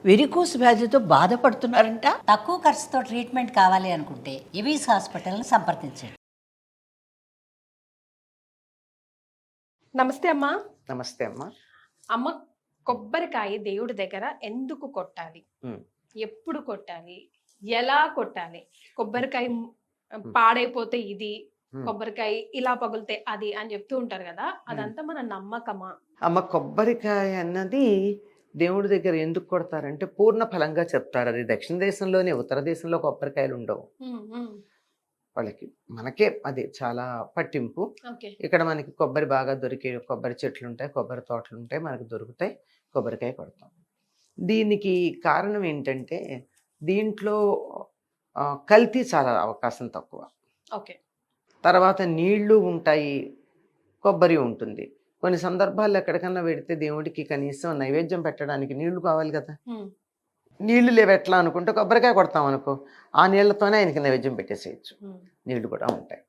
Varicose వ్యాధితో బాధపడుతున్నారంట. తక్కువ ఖర్చుతో ట్రీట్మెంట్ కావాలి అనుకుంటే ఎవిస్ హాస్పిటల్ని సంప్రదించండి. నమస్తే అమ్మా. నమస్తే అమ్మా. అమ్మ, కొబ్బరికాయ దేవుడి దగ్గర ఎందుకు కొట్టాలి? ఉమ్. ఎప్పుడు కొట్టాలి? ఎలా కొట్టాలి? కొబ్బరికాయ పాడైపోతే ఇది, కొబ్బరికాయ ఇలా పగిలితే అది అని చెప్తూ ఉంటారు కదా, అదంతా మన నమ్మకమా? అమ్మ, కొబ్బరికాయ అన్నది దేవుడి దగ్గర ఎందుకు కొడతారంటే పూర్ణ ఫలంగా చెప్తారు. అది దక్షిణ దేశంలోనే, ఉత్తర దేశంలో కొబ్బరికాయలు ఉండవు వాళ్ళకి. మనకే అది చాలా పట్టింపు. ఇక్కడ మనకి కొబ్బరి బాగా దొరికే కొబ్బరి చెట్లు ఉంటాయి, కొబ్బరి తోటలు ఉంటాయి, మనకు దొరుకుతాయి, కొబ్బరికాయ కొడతాం. దీనికి కారణం ఏంటంటే దీంట్లో కల్తీ చాలా అవకాశం తక్కువ. తర్వాత నీళ్లు ఉంటాయి, కొబ్బరి ఉంటుంది. కొన్ని సందర్భాల్లో ఎక్కడికన్నా పెడితే దేవుడికి కనీసం నైవేద్యం పెట్టడానికి నీళ్లు కావాలి కదా. నీళ్లు లేవు ఎట్లా అనుకుంటే కొబ్బరికాయ కొడతాం అనుకో, ఆ నీళ్లతోనే ఆయనకి నైవేద్యం పెట్టేసేయచ్చు. నీళ్లు కూడా ఉంటాయి.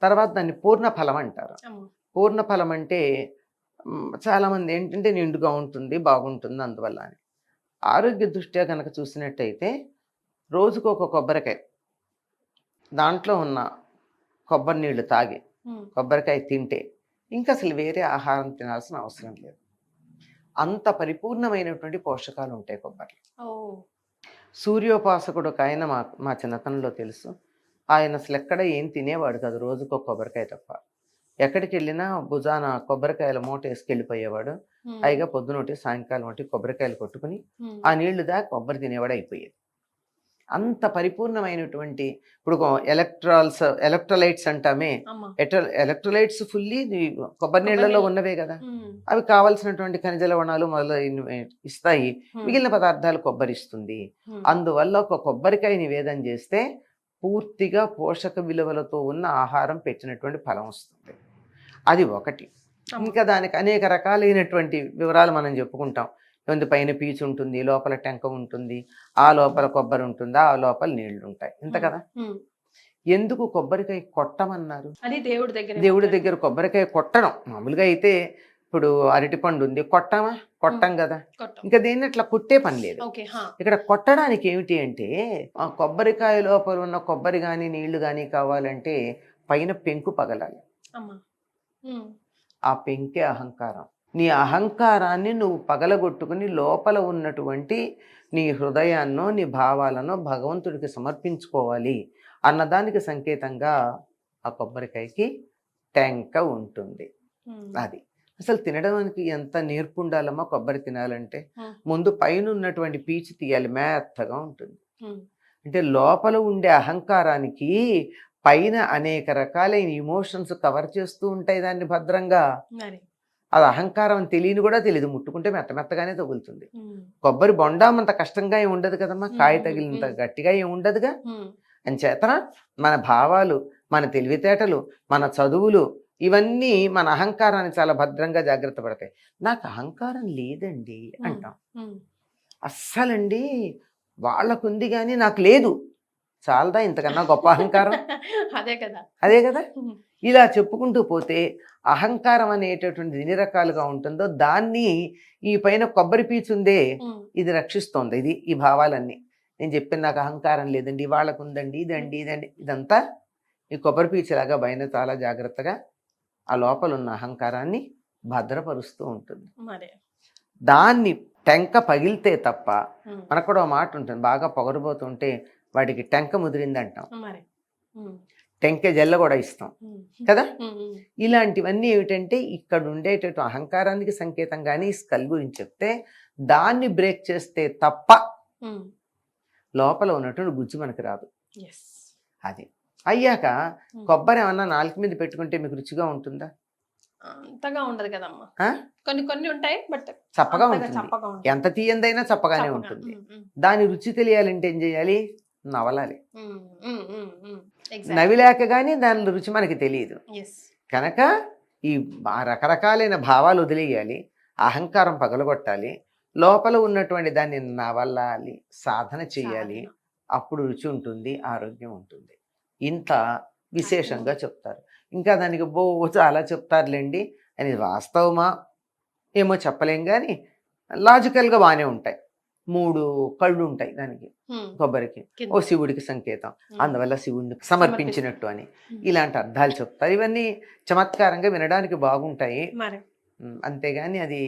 తర్వాత దాన్ని పూర్ణ ఫలం అంటారు. పూర్ణ ఫలం అంటే చాలామంది ఏంటంటే నిండుగా ఉంటుంది, బాగుంటుంది అందువల్ల అని. ఆరోగ్య దృష్ట్యా కనుక చూసినట్టయితే రోజుకు ఒక కొబ్బరికాయ, దాంట్లో ఉన్న కొబ్బరి నీళ్లు తాగి కొబ్బరికాయ తింటే ఇంకా అసలు వేరే ఆహారం తినాల్సిన అవసరం లేదు. అంత పరిపూర్ణమైనటువంటి పోషకాలు ఉంటాయి కొబ్బరిలో. సూర్యోపాసకుడు ఒక ఆయన మా చిన్నతనంలో తెలుసు. ఆయన అసలు ఎక్కడ ఏం తినేవాడు కాదు, రోజుకో కొబ్బరికాయ తప్ప. ఎక్కడికి వెళ్ళినా భుజాన కొబ్బరికాయల మూట వేసుకెళ్ళిపోయేవాడు. పైగా పొద్దునొట్టి సాయంకాలం ఒకటి కొబ్బరికాయలు కొట్టుకుని ఆ నీళ్లు దాకా కొబ్బరి తినేవాడు అయిపోయేది. అంత పరిపూర్ణమైనటువంటి, ఇప్పుడు ఎలక్ట్రోలైట్స్ అంటామే, ఎలక్ట్రోలైట్స్ ఫుల్లీ కొబ్బరి నీళ్లలో ఉన్నవే కదా. అవి కావలసినటువంటి ఖనిజ లవణాలు మొదలైన ఇస్తాయి, మిగిలిన పదార్థాలు కొబ్బరి ఇస్తుంది. అందువల్ల ఒక కొబ్బరికాయ నివేదన చేస్తే పూర్తిగా పోషక విలువలతో ఉన్న ఆహారం పెట్టినటువంటి ఫలం వస్తుంది. అది ఒకటి. ఇంకా దానికి అనేక రకాలైనటువంటి వివరాలు మనం చెప్పుకుంటాం. పైన పీచు ఉంటుంది, లోపల టెంక ఉంటుంది, ఆ లోపల కొబ్బరి ఉంటుంది, ఆ లోపల నీళ్లు ఉంటాయి, ఇంత కదా. ఎందుకు కొబ్బరికాయ కొట్టమన్నారు? దేవుడి దగ్గర కొబ్బరికాయ కొట్టడం. మామూలుగా అయితే ఇప్పుడు అరటిపండు ఉంది, కొట్టం కదా. ఇంకా దేన్ని అట్లా కొట్టే పని లేదు. ఇక్కడ కొట్టడానికి ఏమిటి అంటే, ఆ కొబ్బరికాయ లోపల ఉన్న కొబ్బరి కానీ నీళ్లు కానీ కావాలంటే పైన పెంకు పగలాలి. ఆ పెంకే అహంకారం. నీ అహంకారాన్ని నువ్వు పగలగొట్టుకుని లోపల ఉన్నటువంటి నీ హృదయాన్నో నీ భావాలనో భగవంతుడికి సమర్పించుకోవాలి అన్నదానికి సంకేతంగా ఆ కొబ్బరికాయకి టెంక ఉంటుంది. అది అసలు తినడానికి ఎంత నేర్పు ఉండాలమ్మా. కొబ్బరి తినాలంటే ముందు పైన ఉన్నటువంటి పీచు తీయాలి, మెత్తగా ఉంటుంది. అంటే లోపల ఉండే అహంకారానికి పైన అనేక రకాలైన ఇమోషన్స్ కవర్ చేస్తూ ఉంటాయి దాన్ని భద్రంగా. అది అహంకారం తెలియని కూడా తెలియదు, ముట్టుకుంటే మెత్తగానే తగులుతుంది. కొబ్బరి బొండం అంత కష్టంగా ఏమి ఉండదు కదమ్మా, కాయ తగిలినంత గట్టిగా ఏమి ఉండదుగా. అంచేతన మన భావాలు, మన తెలివితేటలు, మన చదువులు ఇవన్నీ మన అహంకారాన్ని చాలా భద్రంగా జాగ్రత్త పడతాయి. నాకు అహంకారం లేదండి అంటాం. అస్సలండి వాళ్ళకుంది కానీ నాకు లేదు, చాలదా ఇంతకన్నా గొప్ప అహంకారం? అదే కదా. ఇలా చెప్పుకుంటూ పోతే అహంకారం అనేటటువంటిది ఎన్ని రకాలుగా ఉంటుందో దాన్ని ఈ పైన కొబ్బరి పీచుందే ఇది రక్షిస్తోంది. ఇది ఈ భావాలన్నీ నేను చెప్పిన, నాకు అహంకారం లేదండి, వాళ్ళకు ఉందండి, ఇదండి ఇదంతా ఈ కొబ్బరి పీచులాగా పైన చాలా జాగ్రత్తగా ఆ లోపల ఉన్న అహంకారాన్ని భద్రపరుస్తూ ఉంటుంది. దాన్ని టెంక పగిలితే తప్ప, మనకు కూడా మాట ఉంటుంది, బాగా పొగరబోతుంటే వాడికి టెంక ముదిరింది అంటాం, టెంక జల్ల కూడా ఇస్తాం కదా. ఇలాంటివన్నీ ఏమిటంటే ఇక్కడ ఉండేటట్టు అహంకారానికి సంకేతంగానే ఈ స్కల్ గురించి చెప్తే, దాన్ని బ్రేక్ చేస్తే తప్ప లోపల ఉన్నటువంటి గుజ్జు మనకు రాదు. అది అయ్యాక కొబ్బరి ఏమన్నా నాలుగు మీద పెట్టుకుంటే మీకు రుచిగా ఉంటుందా? అంతగా ఉండదు కదమ్మా. కొన్ని ఉంటాయి, బట్ చప్పగా ఉంటుంది. ఎంత తీయందైనా చప్పగానే ఉంటుంది. దాని రుచి తెలియాలంటే ఏం చేయాలి? నవలాలి. నవిలాక కానీ దాని రుచి మనకి తెలియదు కనుక ఈ రకరకాలైన భావాలు వదిలేయాలి, అహంకారం పగలగొట్టాలి, లోపల ఉన్నటువంటి దాన్ని నవలాలి, సాధన చేయాలి. అప్పుడు రుచి ఉంటుంది, ఆరోగ్యం ఉంటుంది. ఇంత విశేషంగా చెప్తారు. ఇంకా దానికి చాలా చెప్తారులేండి అని వాస్తవమా ఏమో చెప్పలేం, కానీ లాజికల్గా బాగానే ఉంటాయి. 3 కళ్ళు ఉంటాయి దానికి, కొబ్బరికి. కింద. ఓ శివుడికి సంకేతం, అందువల్ల శివుడిని సమర్పించినట్టు అని ఇలాంటి అర్థాలు చెప్తారు. ఇవన్నీ చమత్కారంగా వినడానికి బాగుంటాయి. మరి అంతేగాని అది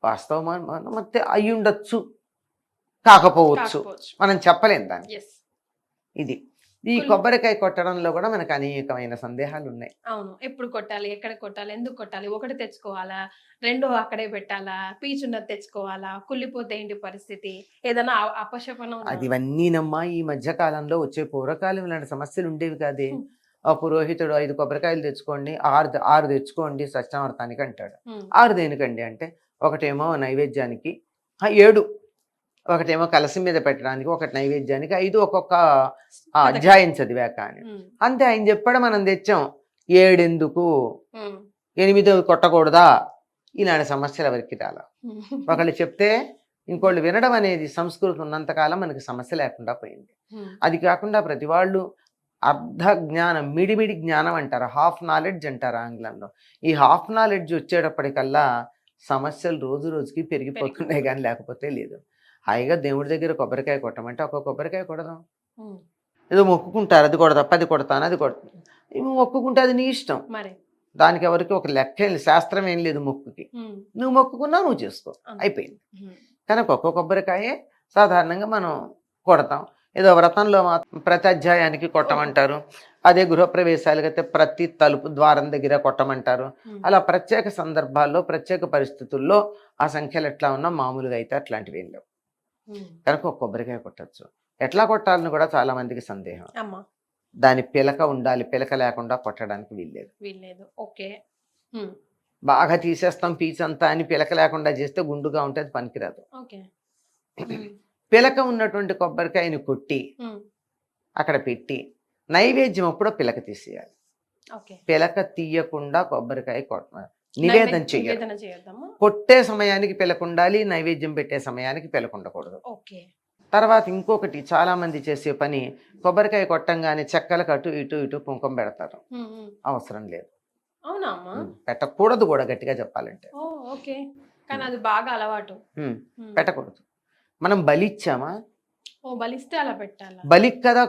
వాస్తవం ಮತ್ತೆ అయి ఉండొచ్చు, కాకపోవచ్చు, కాకపోవచ్చు. మనం చెప్పలేం దాన్ని. ఎస్. ఇది ఈ కొబ్బరికాయ కొట్టడంలో కూడా మనకు అనేకమైన సందేహాలు ఉన్నాయి. అవును, ఎప్పుడు కొట్టాలి, ఎక్కడ కొట్టాలి, ఎందుకు కొట్టాలి, ఒకటి తెచ్చుకోవాలా, 2 అక్కడే పెట్టాలా, పీచున్నది తెచ్చుకోవాలా, కుళ్ళిపోతే ఏంటి పరిస్థితి, ఏదైనా అపశపనం అది ఇవన్నీనమ్మా ఈ మధ్య కాలంలో వచ్చే, పూర్వకాలం ఇలాంటి సమస్యలు ఉండేవి కాదే. ఆ పురోహితుడు 5 కొబ్బరికాయలు తెచ్చుకోండి, 6 తెచ్చుకోండి సత్యనారాయణానికి అంటాడు. 6 దేనికండి అంటే, ఒకటేమో నైవేద్యానికి, 7 ఒకటేమో కలసం మీద పెట్టడానికి, ఒకటి నైవేద్యానికి, 5 ఒక్కొక్క అధ్యాయం చదివాక అని. అంతే, ఆయన చెప్పాడు, మనం తెచ్చాం. 7 ఎందుకు, 8 కొట్టకూడదా, ఇలాంటి సమస్యలు ఎవరికి రాల. ఒకళ్ళు చెప్తే ఇంకోళ్ళు వినడం అనేది సంస్కృతి ఉన్నంతకాలం మనకి సమస్య లేకుండా పోయింది. అది కాకుండా ప్రతి వాళ్ళు అర్ధ జ్ఞానం, మిడిమిడి జ్ఞానం అంటారు, హాఫ్ నాలెడ్జ్ అంటారు ఆంగ్లంలో. ఈ హాఫ్ నాలెడ్జ్ వచ్చేటప్పటికల్లా సమస్యలు రోజు రోజుకి పెరిగిపోతున్నాయి, కానీ లేకపోతే లేదు. హాయిగా దేవుడి దగ్గర కొబ్బరికాయ కొట్టమంటే ఒక కొబ్బరికాయ కొడదాం. ఏదో మొక్కుకుంటారు, అది కొడతా, 10 కొడతాను, అది కొడతాను. ఇవి మొక్కుకుంటే అది నీ ఇష్టం. దానికి ఎవరికి ఒక లెక్క ఏం, శాస్త్రం ఏం లేదు మొక్కుకి. నువ్వు మొక్కుకున్నావు, నువ్వు చేసుకో, అయిపోయింది. కనుక ఒక్క కొబ్బరికాయే సాధారణంగా మనం కొడతాం. ఏదో వ్రతంలో మాత్రం ప్రతి అధ్యాయానికి కొట్టమంటారు. అదే గృహప్రవేశాలకి అయితే ప్రతి తలుపు ద్వారం దగ్గర కొట్టమంటారు. అలా ప్రత్యేక సందర్భాల్లో ప్రత్యేక పరిస్థితుల్లో ఆ సంఖ్యలు ఎట్లా ఉన్నా మామూలుగా అయితే అట్లాంటివి ఏం లేవు. కనుక ఒక కొబ్బరికాయ కొట్టచ్చు. ఎట్లా కొట్టాలని కూడా చాలా మందికి సందేహం. దాని పిలక ఉండాలి, పిలక లేకుండా కొట్టడానికి వీల్లేదు. ఓకే, బాగా తీసేస్తాం పీచంతా అని పిలక లేకుండా చేస్తే గుండుగా ఉంటే అది పనికిరాదు. పిలక ఉన్నటువంటి కొబ్బరికాయని కొట్టి అక్కడ పెట్టి నైవేద్యం అప్పుడు పిలక తీసేయాలి. పిలక తీయకుండా కొబ్బరికాయ నివేదన చేయాలి. కొట్టే సమయానికి పిలక ఉండాలి, నైవేద్యం పెట్టే సమయానికి పిలక ఉండకూడదు. తర్వాత ఇంకొకటి, చాలా మంది చేసే పని, కొబ్బరికాయ కొట్టంగానే చెక్కలకు అటు ఇటు కుంకుమ పెడతారు. అవసరం లేదు, పెట్టకూడదు కూడా, గట్టిగా చెప్పాలంటే పెట్టకూడదు. మనం బలిచ్చామా, బలిస్తే అలా పెట్టాలి. బలికి కదా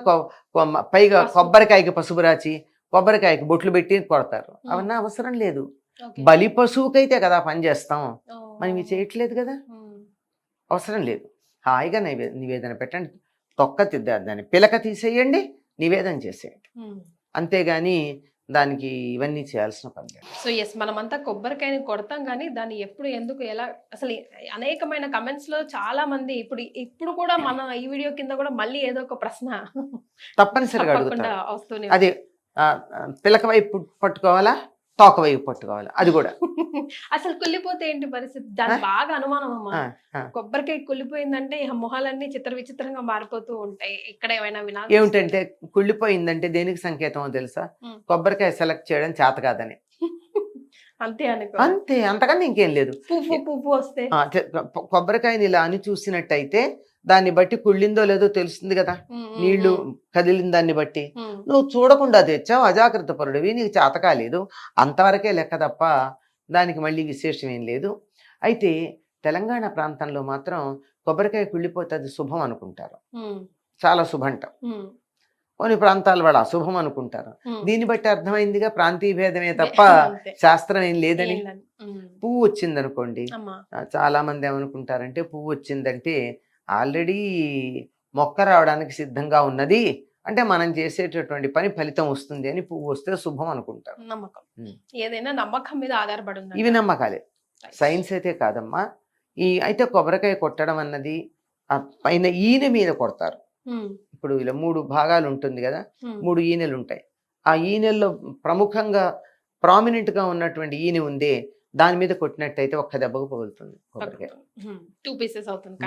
పైగా కొబ్బరికాయకి పసుపు రాచి కొబ్బరికాయకి బొట్లు పెట్టి కొడతారు. అవన్నీ అవసరం లేదు. బలి పశువుకైతే కదా పని చేస్తాం, మనం ఇవి చేయట్లేదు కదా, అవసరం లేదు. హాయిగా నివేదన పెట్టండి, తొక్క దాన్ని పిలక తీసేయండి, నివేదన చేసేయండి. అంతేగాని దానికి ఇవన్నీ చేయాల్సిన పని లేదు. సో ఎస్, మనమంతా కొబ్బరికాయని కొడతాం, కానీ దాన్ని ఎప్పుడు, ఎందుకు, ఎలా, అసలు అనేకమైన కమెంట్స్ లో చాలా మంది ఇప్పుడు కూడా మన ఈ వీడియో కింద కూడా మళ్ళీ ఏదో ఒక ప్రశ్న తప్పనిసరిగా అడుగుతారు. అది పిలక వైపు పట్టుకోవాలా, తోక వైపు పట్టుకోవాలా, అది కూడా. అసలు కుళ్ళిపోతే ఏంటి పరిస్థితి, దాని బాగా అనుమానం అమ్మా. కొబ్బరికాయ కుళ్ళిపోయిందంటే మొహాలన్నీ చిత్ర విచిత్రంగా మారిపోతూ ఉంటాయి. ఇక్కడ ఏమైనా ఏమిటంటే, కుళ్ళిపోయిందంటే దేనికి సంకేతం తెలుసా? కొబ్బరికాయ సెలెక్ట్ చేయడం చేత కాదని. అంతే, అంతకన్నా ఇంకేం లేదు. పువ్వు వస్తే కొబ్బరికాయని ఇలా అని చూసినట్టయితే దాన్ని బట్టి కుళ్ళిందో లేదో తెలుస్తుంది కదా, నీళ్లు కదిలిన దాన్ని బట్టి. నువ్వు చూడకుండా తెచ్చావు, అజాగ్రత్త పరుడివి, నీకు చేత కాలేదు, అంతవరకే లెక్క తప్ప దానికి మళ్ళీ విశేషం ఏం లేదు. అయితే తెలంగాణ ప్రాంతంలో మాత్రం కొబ్బరికాయ కుళ్ళిపోతే అది శుభం అనుకుంటారు, చాలా శుభంటాం. కొన్ని ప్రాంతాల వాళ్ళు అశుభం అనుకుంటారు. దీన్ని బట్టి అర్థమైందిగా ప్రాంతీయ భేదమే తప్ప శాస్త్రం ఏం లేదని. పువ్వు వచ్చిందనుకోండి, చాలా మంది ఏమనుకుంటారంటే, పువ్వు వచ్చిందంటే ఆల్రెడీ మొక్క రావడానికి సిద్ధంగా ఉన్నది అంటే మనం చేసేటటువంటి పని ఫలితం వస్తుంది అని, పువ్వు వస్తే శుభం అనుకుంటారు. నమ్మకం, ఏదైనా నమ్మకం మీద ఆధారపడి ఉంది. ఇవి నమ్మకాలే, సైన్స్ అయితే కాదమ్మా. అయితే కొబ్బరికాయ కొట్టడం అన్నది పైన ఈనె మీద కొడతారు. ఇప్పుడు ఇలా 3 భాగాలు ఉంటుంది కదా, 3 ఈనెలు ఉంటాయి. ఆ ఈనెల్లో ప్రముఖంగా ప్రామినెంట్ గా ఉన్నటువంటి ఈనె ఉందే, దాని మీద కొట్టినట్టయితే ఒక్క దెబ్బకు పగులుతుంది కొబ్బరికాయ, 2 పీసెస్ అవుతుంది.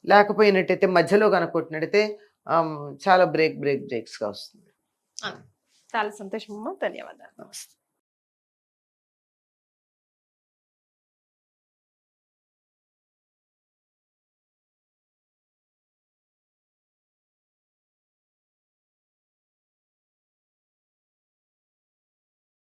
లేకపోయినట్టయితే మధ్యలో కనుక కొట్టినట్టయితే చాలా బ్రేక్స్ గా వస్తుంది. చాలా సంతోషం అమ్మా, ధన్యవాదాలు.